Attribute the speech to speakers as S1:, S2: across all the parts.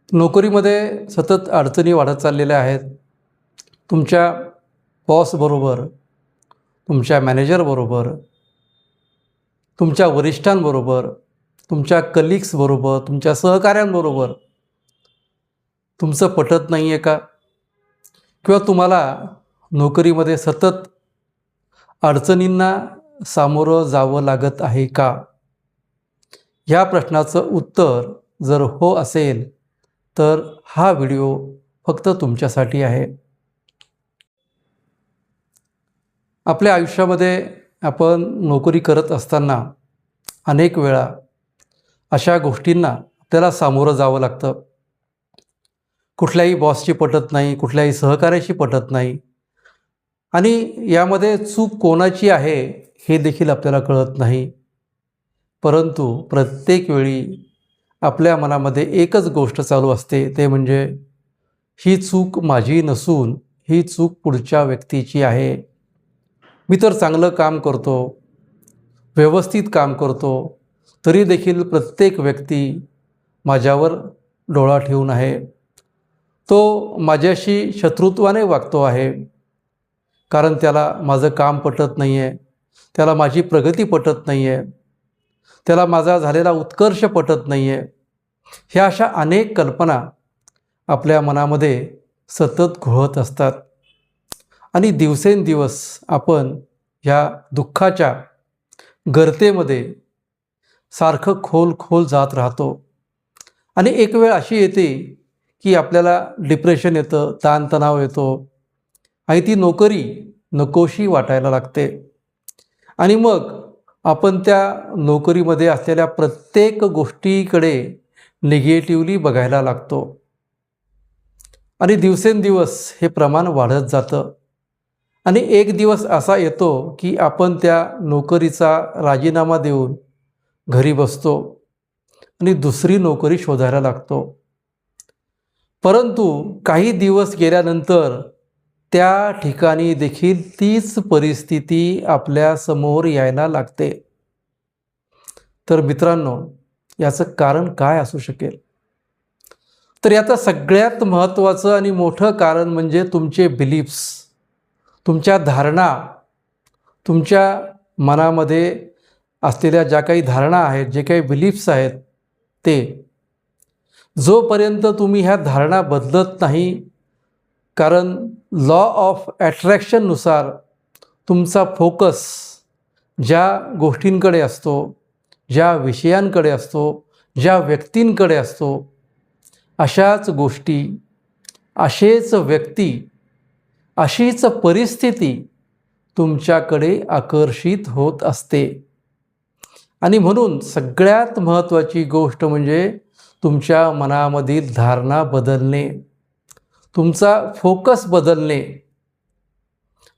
S1: नोकरीमध्ये सतत अडचणी वाढत चाललेल्या आहेत. तुमच्या बॉसबरोबर, तुमच्या मॅनेजरबरोबर, तुमच्या वरिष्ठांबरोबर, तुमच्या कलीग्सबरोबर, तुमच्या सहकाऱ्यांबरोबर तुमचं पटत नाही आहे का? किंवा तुम्हाला नोकरीमध्ये सतत अडचणींना सामोरं जावं लागत आहे का? ह्या प्रश्नाचं उत्तर जर हो असेल तर हा व्हिडिओ फक्त तुमच्यासाठी आहे. आपल्या आयुष्यामध्ये आपण नोकरी करत असताना अनेक वेळा अशा गोष्टींना आपल्याला सामोरं जावं लागतं. कुठल्याही बॉसची पटत नाही, कुठल्याही सहकार्याशी पटत नाही आणि यामध्ये चूक कोणाची आहे हे देखील आपल्याला कळत नाही. परंतु प्रत्येक वेळी आपल्या मनामध्ये एकच गोष्ट चालू असते, ते म्हणजे ही चूक माझी नसून ही चूक पुढच्या व्यक्तीची आहे. मी तर चांगलं काम करतो, व्यवस्थित काम करतो, तरी देखील प्रत्येक व्यक्ती माझ्यावर डोळा ठेवून आहे. तो माझ्याशी शत्रुत्वाने वागतो आहे, कारण त्याला माझं काम पटत नाही आहे, त्याला माझी प्रगती पटत नाही आहे, त्याला माझा झालेला उत्कर्ष पटत नाही आहे. ह्या अशा अनेक कल्पना आपल्या मनामध्ये सतत घोळत असतात आणि दिवसेंदिवस आपण ह्या दुःखाच्या गर्तेमध्ये सारखं खोल जात राहतो. आणि एक वेळ अशी येते की आपल्याला डिप्रेशन येतं, ताणतणाव येतो आणि ती नोकरी नकोशी वाटायला लागते. आणि मग आपण त्या नोकरीमध्ये असलेल्या प्रत्येक गोष्टीकडे निगेटिव्हली बघायला लागतो आणि दिवसेंदिवस हे प्रमाण वाढत जातं. आणि एक दिवस असा येतो की आपण त्या नोकरीचा राजीनामा देऊन घरी बसतो आणि दुसरी नोकरी शोधायला लागतो. परंतु काही दिवस गेल्यानंतर त्या ठिकाणी देखील तीच परिस्थिती आपल्यासमोर यायला लागते. तर मित्रांनो, याचं कारण काय असू शकेल? तर याचं सगळ्यात महत्त्वाचं आणि मोठं कारण म्हणजे तुमचे बिलीफ्स, तुमच्या धारणा, तुमच्या मनामध्ये असलेल्या ज्या काही धारणा आहेत, जे काही बिलीफ्स आहेत, ते जोपर्यंत तुम्ही ह्या धारणा बदलत नाही, कारण लॉ ऑफ ॲट्रॅक्शननुसार तुमचा फोकस ज्या गोष्टींकडे असतो, ज्या विषयांकडे असतो, ज्या व्यक्तींकडे असतो, अशाच गोष्टी, असेच व्यक्ती, अशीच परिस्थिती तुमच्याकडे आकर्षित होत असते. आणि म्हणून सगळ्यात महत्त्वाची गोष्ट म्हणजे तुमच्या मनामधील धारणा बदलणे, तुमचा फोकस बदलणे.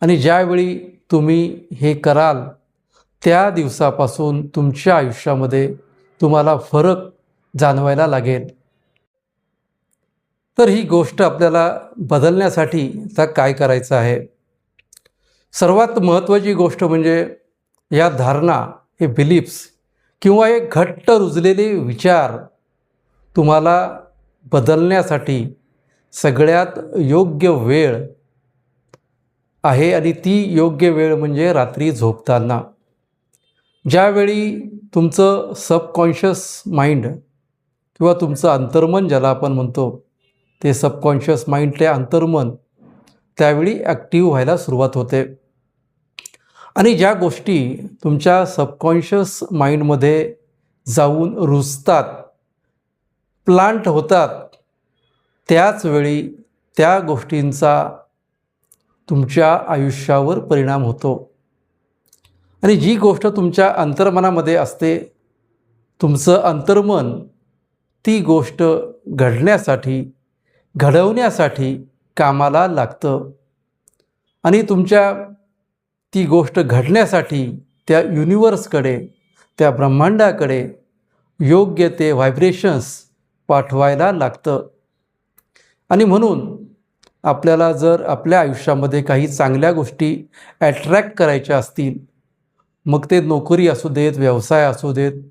S1: आणि ज्यावेळी तुम्ही हे कराल त्या दिवसापासून तुमच्या आयुष्यामध्ये तुम्हाला फरक जाणवायला लागेल. तर ही गोष्ट आपल्याला बदलण्यासाठी आता काय करायचं आहे? सर्वात महत्त्वाची गोष्ट म्हणजे या धारणा, हे बिलीफ्स किंवा हे घट्ट रुजलेले विचार तुम्हाला बदलण्यासाठी सगळ्यात योग्य वेळ आहे. आणि ती योग्य वेळ म्हणजे रात्री झोपताना. ज्यावेळी तुमचं सबकॉन्शियस माइंड किंवा तुमचं अंतर्मन ज्याला आपण म्हणतो, ते सबकॉन्शियस माइंड, ते अंतर्मन त्यावेळी ॲक्टिव्ह व्हायला सुरुवात होते. आणि ज्या गोष्टी तुमच्या सबकॉन्शियस माइंडमध्ये जाऊन रुजतात, प्लांट होतात, त्याच वेळी त्या गोष्टींचा तुमच्या आयुष्यावर परिणाम होतो. आणि जी गोष्ट तुमच्या अंतर्मनामध्ये असते, तुमचं अंतर्मन ती गोष्ट घडवण्यासाठी कामाला लागतं. आणि तुमच्या ती गोष्ट घडण्यासाठी त्या युनिवर्सकडे, त्या ब्रह्मांडाकडे योग्य ते व्हायब्रेशन्स पाठवायला लागतं. आणि म्हणून आपल्याला जर आपल्या आयुष्यामध्ये काही चांगल्या गोष्टी ॲट्रॅक्ट करायच्या असतील, मग ते नोकरी असू देत, व्यवसाय असू देत,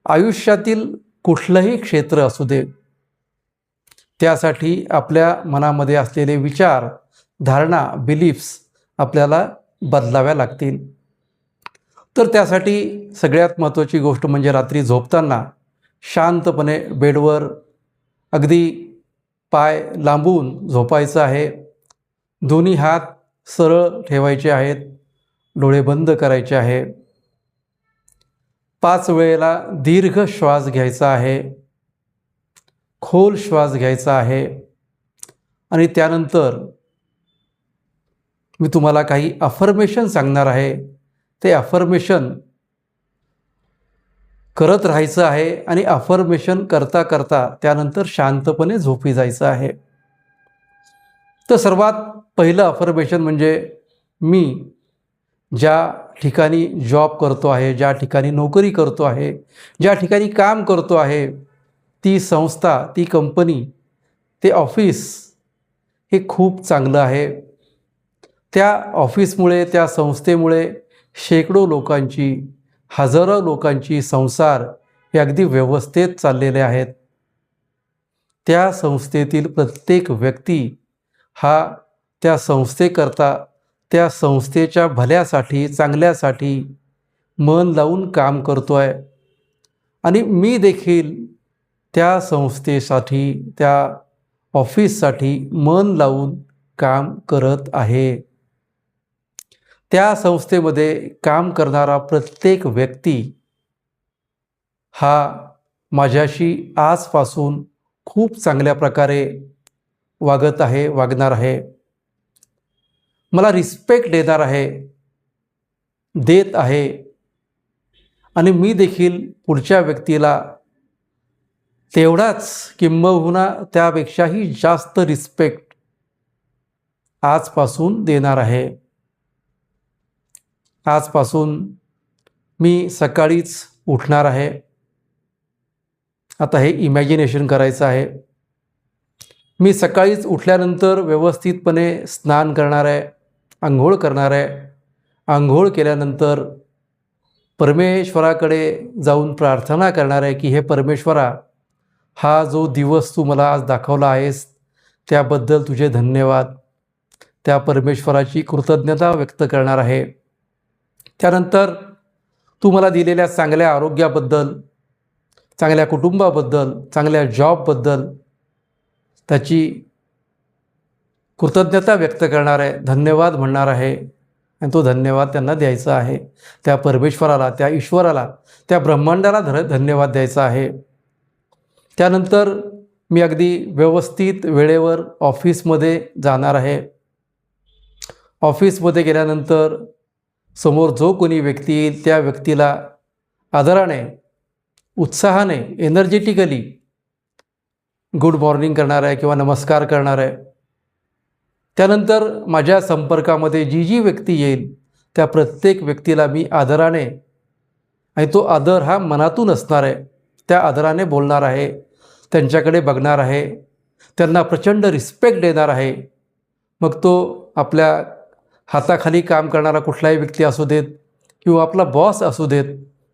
S1: आयुष्यातील कुठलंही क्षेत्र असू दे, त्यासाठी आपल्या मनामध्ये असलेले विचार, धारणा, बिलीफ्स आपल्याला बदलाव्या लागतील. तर त्यासाठी सगळ्यात महत्त्वाची गोष्ट म्हणजे रात्री झोपताना शांतपणे बेडवर अगदी पाय लांबून झोपायचं आहे. दोन्ही हात सरळ ठेवायचे आहेत. डोळे बंद करायचे आहे. 5 वेळेला दीर्घ श्वास घ्यायचा आहे. खोल श्वास घ्यायचा आहे. आणि त्यानंतर मी तुम्हाला काही अफर्मेशन सांगणार आहे. ते अफर्मेशन करत राहायचं आहे आणि अफर्मेशन करता करता त्यानंतर शांतपणे झोपी जायचं आहे. तर सर्वात पहिलं अफर्मेशन म्हणजे मी ज्या ठिकाणी जॉब करतो आहे, ज्या ठिकाणी नोकरी करतो आहे, ज्या ठिकाणी काम करतो आहे, ती संस्था, ती कंपनी, ते ऑफिस हे खूप चांगलं आहे. त्या ऑफिसमुळे, त्या संस्थेमुळे शेकडो लोकांची, हजारो लोकांची संसार हे अगदी व्यवस्थित चाललेले आहेत. त्या संस्थेतील प्रत्येक व्यक्ती हा त्या संस्थेकरता, त्या संस्थेच्या भल्यासाठी, चांगल्यासाठी मन लावून काम करतो आहे. आणि मी देखील त्या संस्थेसाठी, त्या ऑफिससाठी मन लावून काम करत आहे. त्या संस्थेमध्ये काम करणारा प्रत्येक व्यक्ती हा माझ्याशी आजपासून खूप चांगल्या प्रकारे वागत आहे, वागणार आहे. मला रिस्पेक्ट देणार आहे, देत आहे. आणि मी देखील पुढच्या व्यक्तीला तेवढाच, किंबहुना त्यापेक्षाही जास्त रिस्पेक्ट आजपासून देणार आहे. आजपासून मी सकाळीच उठणार आहे. आता हे इमॅजिनेशन करायचं आहे. मी सकाळीच उठल्यानंतर व्यवस्थितपणे स्नान करणार आहे, अंघोळ करणार आहे. अंघोळ केल्यानंतर परमेश्वराकडे जाऊन प्रार्थना करणार आहे की हे परमेश्वरा, हा जो दिवस तू मला आज दाखवला आहेस त्याबद्दल तुझे धन्यवाद. त्या परमेश्वराची कृतज्ञता व्यक्त करणार आहे. त्यानंतर तू मला दिलेल्या चांगल्या आरोग्याबद्दल, चांगल्या कुटुंबाबद्दल, चांगल्या जॉबबद्दल त्याची कृतज्ञता व्यक्त करणार आहे, धन्यवाद म्हणणार आहे. आणि तो धन्यवाद त्यांना द्यायचा आहे. त्या परमेश्वराला, त्या ईश्वराला, त्या ब्रह्मांडाला धन्यवाद द्यायचा आहे. त्यानंतर मी अगदी व्यवस्थित वेळेवर ऑफिसमध्ये जाणार आहे. ऑफिसमध्ये गेल्यानंतर समोर जो कोणी व्यक्ती येईल त्या व्यक्तीला आदराने, उत्साहाने, एनर्जेटिकली गुड मॉर्निंग करणार आहे किंवा नमस्कार करणार आहे. त्यानंतर माझ्या संपर्कामध्ये जी व्यक्ती येईल त्या प्रत्येक व्यक्तीला मी आदराने, आणि तो आदर हा मनातून असणार आहे, त्या आदराने बोलणार आहे, त्यांच्याकडे बघणार आहे, त्यांना प्रचंड रिस्पेक्ट देणार आहे. मग तो आपल्या हाताखाली काम करणारा कुठलाही व्यक्ती असू देत किंवा आपला बॉस असू देत,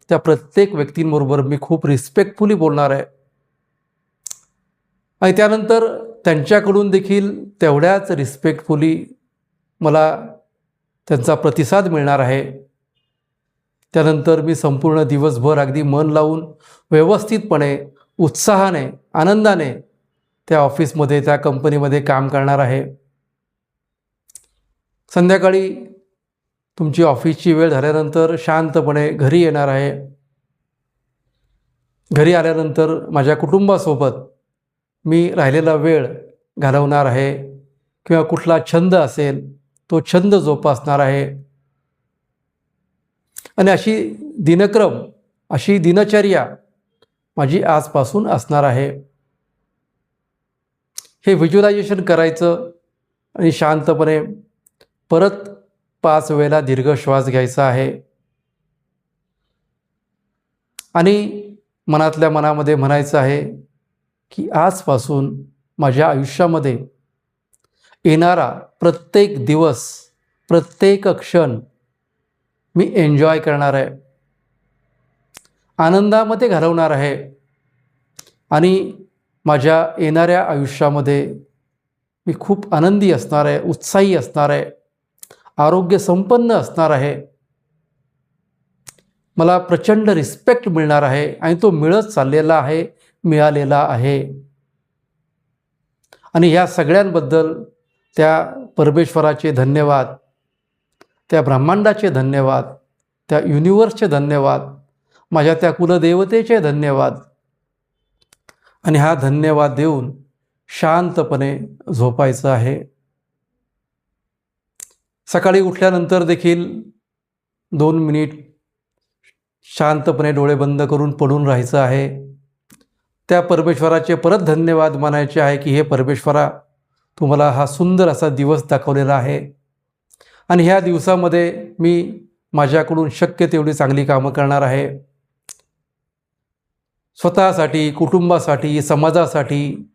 S1: त्या प्रत्येक व्यक्तींबरोबर मी खूप रिस्पेक्टफुली बोलणार आहे. आणि त्यानंतर त्यांच्याकडून देखील तेवढ्याच रिस्पेक्टफुली मला त्यांचा प्रतिसाद मिळणार आहे. त्यानंतर मी संपूर्ण दिवसभर अगदी मन लावून व्यवस्थितपणे, उत्साहाने, आनंदाने त्या ऑफिसमध्ये, त्या कंपनीमध्ये काम करणार आहे. संध्याकाळी तुमची ऑफिसची वेळ झाल्यानंतर शांतपणे घरी येणार आहे. घरी आल्यानंतर माझ्या कुटुंबासोबत मी राहिलेला वेळ घालवणार आहे किंवा कुठला छंद असेल तो छंद जोपासणार आहे. आणि अशी दिनक्रम, अशी दिनचर्या माझी आजपासून असणार आहे. हे व्हिज्युअलायझेशन करायचं आणि शांतपणे परत 5 वेळेला दीर्घ श्वास घ्यायचा आहे. आणि मनातल्या मनामध्ये म्हणायचं आहे की आजपासून माझ्या आयुष्यामध्ये येणारा प्रत्येक दिवस, प्रत्येक क्षण मी एन्जॉय करणार आहे, आनंदामध्ये घालवणार आहे. आणि माझ्या येणाऱ्या आयुष्यामध्ये मी खूप आनंदी असणार आहे, उत्साही असणार आहे, आरोग्य संपन्न असणार आहे, मला प्रचंड रिस्पेक्ट मिळणार आहे आणि तो मिळत चाललेला आहे, मिळालेला आहे. आणि ह्या सगळ्यांबद्दल त्या परमेश्वराचे धन्यवाद, त्या ब्रह्मांडाचे धन्यवाद, त्या युनिवर्सचे धन्यवाद, माझ्या त्या कुलदेवतेचे धन्यवाद. आणि हा धन्यवाद देऊन शांतपणे झोपायचं आहे. सकाळी उठल्यानंतर देखील 2 मिनिट शांतपणे डोळे बंद करून पडून राहायचं आहे. त्या परमेश्वराचे परत धन्यवाद मानायचे आहे की हे परमेश्वरा, तुम्हाला हा सुंदर असा दिवस दाखवलेला आहे आणि ह्या दिवसामध्ये मी माझ्याकडून शक्य तेवढी चांगली कामं करणार आहे. स्वतःसाठी, कुटुंबासाठी, समाजासाठी,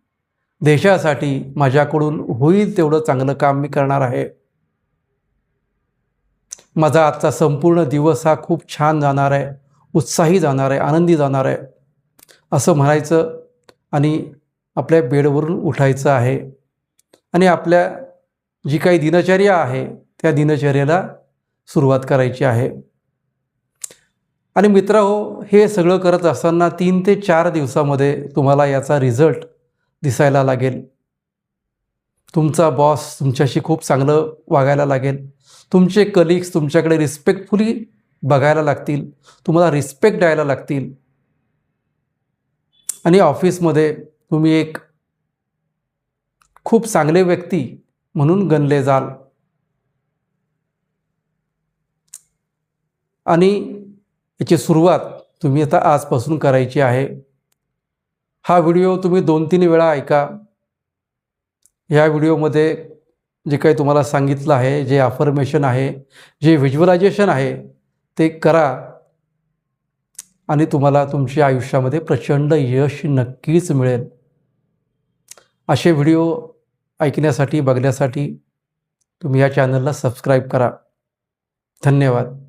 S1: देशासाठी माझ्याकडून होईल तेवढं चांगलं काम मी करणार आहे. माझा आजचा संपूर्ण दिवस हा खूप छान जाणार आहे, उत्साही जाणार आहे, आनंदी जाणार आहे असं म्हणायचं आणि आपल्या बेडवरून उठायचं आहे आणि आपल्या जी काही दिनचर्या आहे त्या दिनचर्येला सुरुवात करायची आहे. आणि मित्रहो, हे सगळं करत असताना 3 ते 4 दिवसामध्ये तुम्हाला याचा रिझल्ट दिसायला लागेल. तुमचा बॉस तुमच्याशी खूप चांगलं वागायला लागेल, तुमचे कलिग्स तुमच्याकडे रिस्पेक्टफुली बघायला लागतील, तुम्हाला रिस्पेक्ट द्यायला लागतील आणि ऑफिसमध्ये तुम्ही एक खूप चांगले व्यक्ती म्हणून गणले जाल. आणि याची सुरुवात तुम्ही आता आजपासून करायची आहे. हा व्हिडिओ तुम्ही 2-3 वेळा ऐका. या व्हिडिओमध्ये जे काही तुम्हाला सांगितलं आहे, जे अफर्मेशन आहे, जे व्हिज्युअलायझेशन आहे ते करा आणि तुम्हाला तुमच्या आयुष्यामध्ये प्रचंड यश नक्कीच मिळेल. असे व्हिडिओ ऐकण्यासाठी, बघण्यासाठी तुम्ही या चॅनलला सबस्क्राईब करा. धन्यवाद.